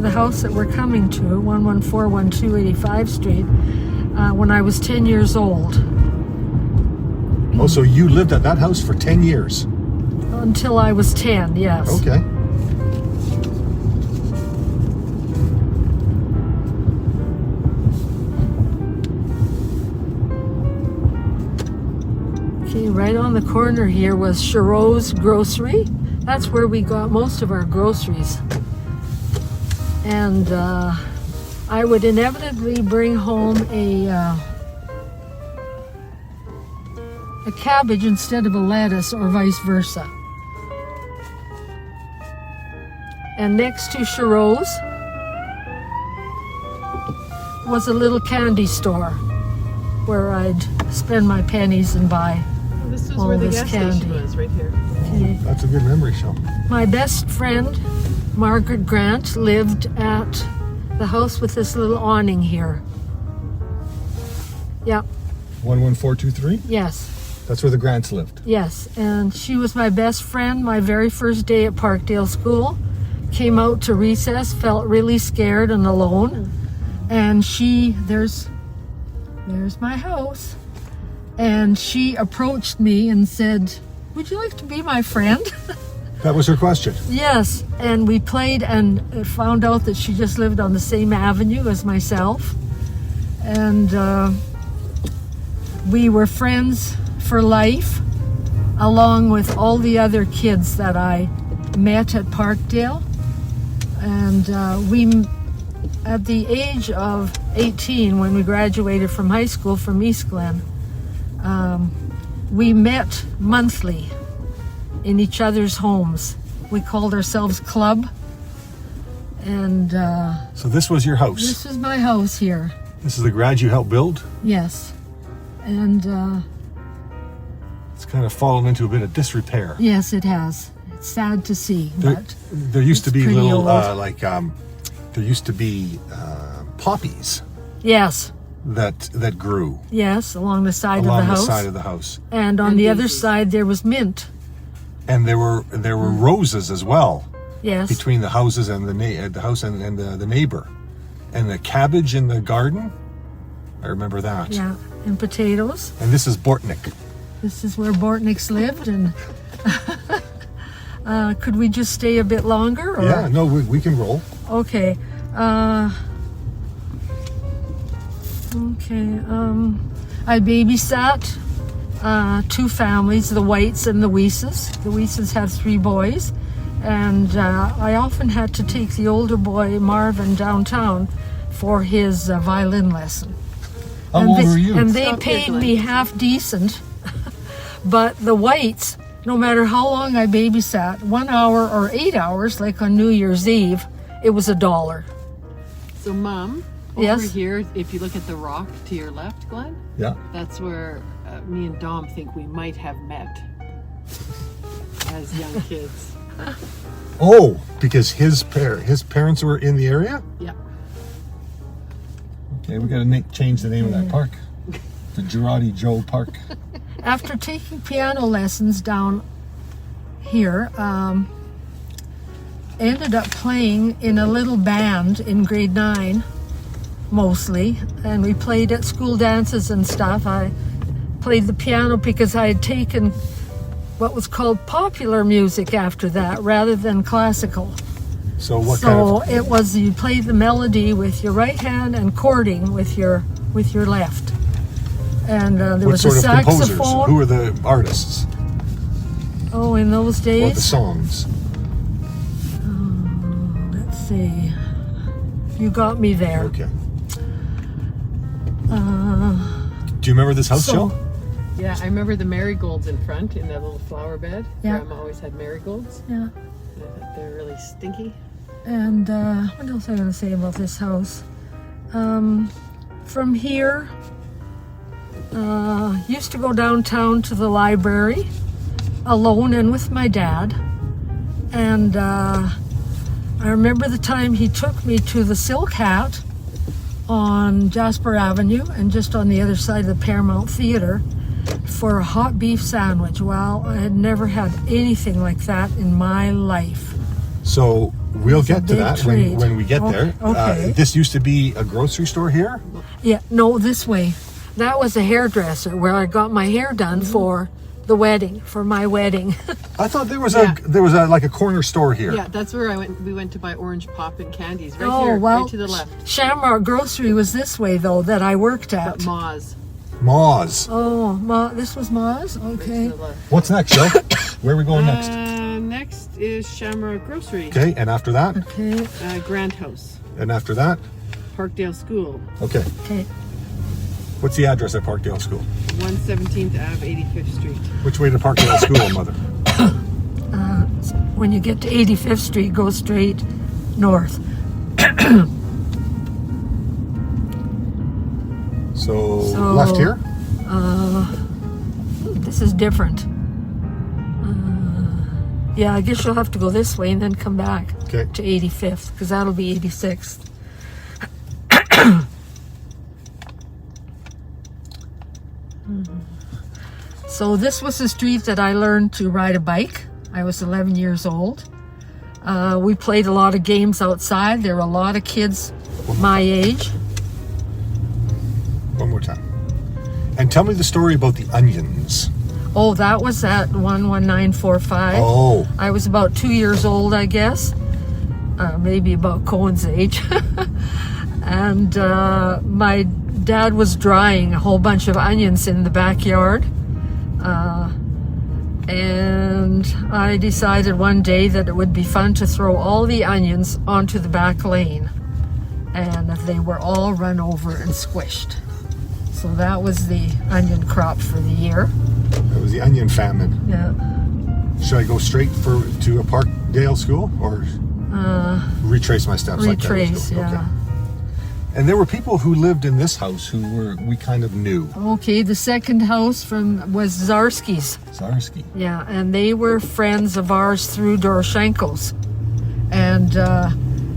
to the house that we're coming to, 11412 85 Street, when I was 10 years old. Oh, so you lived at that house for 10 years? Until I was 10, yes. Okay. Okay, right on the corner here was Chereau's Grocery. That's where we got most of our groceries. And I would inevitably bring home a cabbage instead of a lettuce, or vice versa. And next to Chereau's was a little candy store where I'd spend my pennies and buy This was all where the this gas candy. station was, right here. Okay. That's a good memory, Shel. My best friend, Margaret Grant, lived at the house with this little awning here. Yep, 11423? yes, That's where the Grants lived. yes. And she was my best friend my very first day at Parkdale School. Came out to recess, felt really scared and alone. And there's my house. And she approached me and said, "Would you like to be my friend?" That was her question. Yes, and we played and found out that she just lived on the same avenue as myself. And we were friends for life, along with all the other kids that I met at Parkdale. And at the age of 18, when we graduated from high school from East Glen, we met monthly in each other's homes. We called ourselves Club. And So this was your house. this is my house here. This is the garage you helped build. Yes. And It's kind of fallen into a bit of disrepair. yes, it has. It's sad to see, There, but there used to it's be pretty little, old. there used to be poppies yes, that grew yes, along the side along of the the house. side of the house, And on And the other daisies. side there was mint. and there were roses as well Yes. between the houses and the house and the neighbor, and the cabbage in the garden. I remember that. Yeah, and potatoes. And this is Bortnick. This is where Bortniks lived, and could we just stay a bit longer? Or? Yeah, no, we can roll. Okay. I babysat two families, the Whites and the Weises. The Weises have 3 boys, and I often had to take the older boy, Marvin, downtown for his violin lesson. How old were you? And they Stop paid giggling. me half decent, but the Whites, no matter how long I babysat, 1 hour or 8 hours, like on New Year's Eve, it was $1. So, Mom, over Yes? here, if you look at the rock to your left, Glenn, Yeah. that's where me and Dom think we might have met as young kids. Oh, because his parents were in the area. Yeah. Okay, we got to change the name of that park to Girardi Joe Park. After taking piano lessons down here, ended up playing in a little band in grade 9, mostly, and we played at school dances and stuff. I played the piano because I had taken what was called popular music after that, rather than classical. So what So kind it was, you play the melody with your right hand and chording with your left. And there what was sort a of composers? saxophone. Who were the artists Oh, in those or the days, songs? let's see. You got me there. Okay. Do you remember this house, so- Joe? Yeah, I remember the marigolds in front in that little flower bed. Yeah. Grandma always had marigolds. Yeah. And I thought they're really stinky. And what else am I going to say about this house? From here, used to go downtown to the library alone and with my dad. And I remember the time he took me to the Silk Hat on Jasper Avenue and just on the other side of the Paramount Theater for a hot beef sandwich. Wow, I had never had anything like that in my life. So We'll get to big that trade. when we get Okay, there. okay. This used to be a grocery store here. Yeah, no, this way. That was a hairdresser where I got my hair done for the wedding, for my wedding. I thought there was Yeah. a like a corner store here. Yeah, that's where we went to buy orange pop and candies. Right Oh, here, well, right to the left. Shamrock Grocery was this way, though, that I worked at. But Ma's. Moz. Oh, this was Ma's? Right Okay. to the left. What's next, Joe? Where are we going next? Next is Shamrock Grocery. Okay, and after that, Okay, Grand House. and after that, Parkdale School. okay. okay. What's the address at Parkdale School? 117th Ave, 85th Street. Which way to Parkdale School, Mother? When you get to 85th Street, go straight north. So, So- left here. This is different. Yeah, I guess you'll have to go this way and then come back Okay. to 85th, because that'll be 86th. So this was the street that I learned to ride a bike. I was 11 years old. We played a lot of games outside. There were a lot of kids my age. One more time. And tell me the story about the onions. Oh, that was at 11945. Oh, I was about 2 years old, I guess. Maybe about Cohen's age. And my dad was drying a whole bunch of onions in the backyard. And I decided one day that it would be fun to throw all the onions onto the back lane. And they were all run over and squished. So that was the onion crop for the year. it was the onion famine. Yeah. Should I go straight to a Parkdale School or retrace my steps? like that was Retrace, going? yeah. Okay. And there were people who lived in this house who we kind of knew. Okay, the second house was Zarski's. Zarski. Yeah, and they were friends of ours through Doroshenko's. And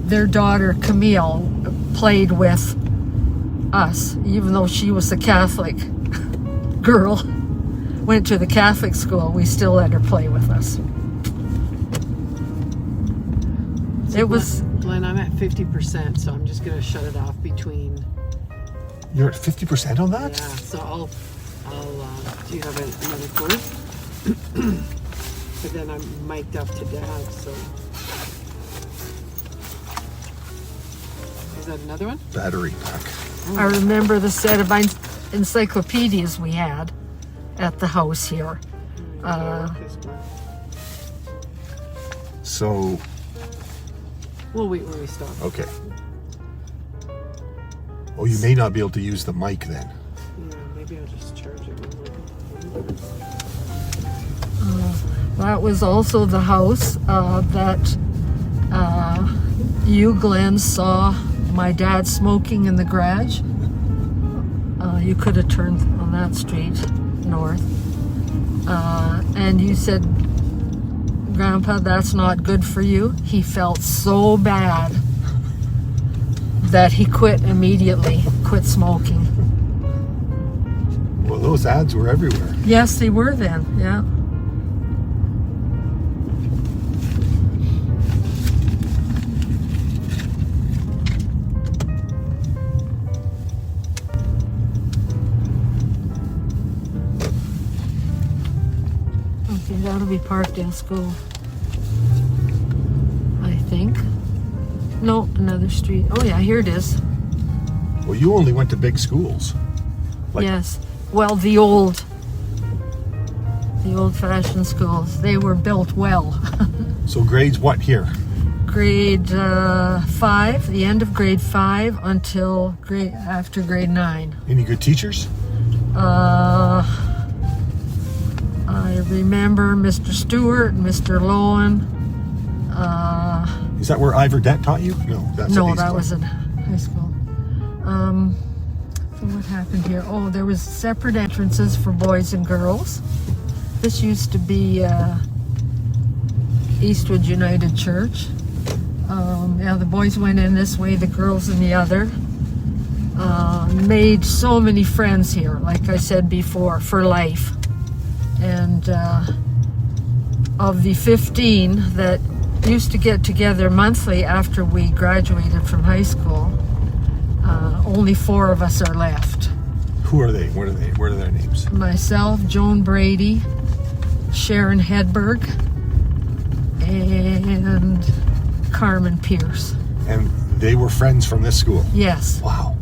their daughter, Camille, played with us, even though she was a Catholic girl. Went to the Catholic school, we still let her play with us. It was, Glenn, I'm at 50%, so I'm just going to shut it off between. You're at 50% on that? Yeah, so I'll do you have another cord? But then I'm mic'd up to Dad, so. Is that another one? Battery pack. I remember the set of encyclopedias we had at the house here. This one. So, We'll wait when we stop. okay. Oh, you may not be able to use the mic then. Yeah, maybe I'll just charge it real quick. That was also the house that you, Glenn, saw my dad smoking in the garage. You could have turned on that street north. And you said, Grandpa, that's not good for you. He felt so bad that he quit immediately, quit smoking. Well, those ads were everywhere. Yes, they were then, yeah. Okay, that'll be Parkdale School. I think. No, another street. Oh yeah, here it is. Well, you only went to big schools. Like- Yes. Well, the old-fashioned schools. They were built well. So grades what here? Grade 5, the end of grade 5 until after grade 9. Any good teachers? I remember Mr. Stewart and Mr. Lowen. Is that where Ivor Det taught you? No, that's at No, East that Glen. was in high school. So what happened here? Oh, there was separate entrances for boys and girls. This used to be Eastwood United Church. Yeah, the boys went in this way, the girls in the other. Made so many friends here, like I said before, for life. And of the 15 that used to get together monthly after we graduated from high school. Only 4 of us are left. Who are they? What are they? What are their names? Myself, Joan Brady, Sharon Hedberg, and Carmen Pierce. And they were friends from this school. Yes. Wow.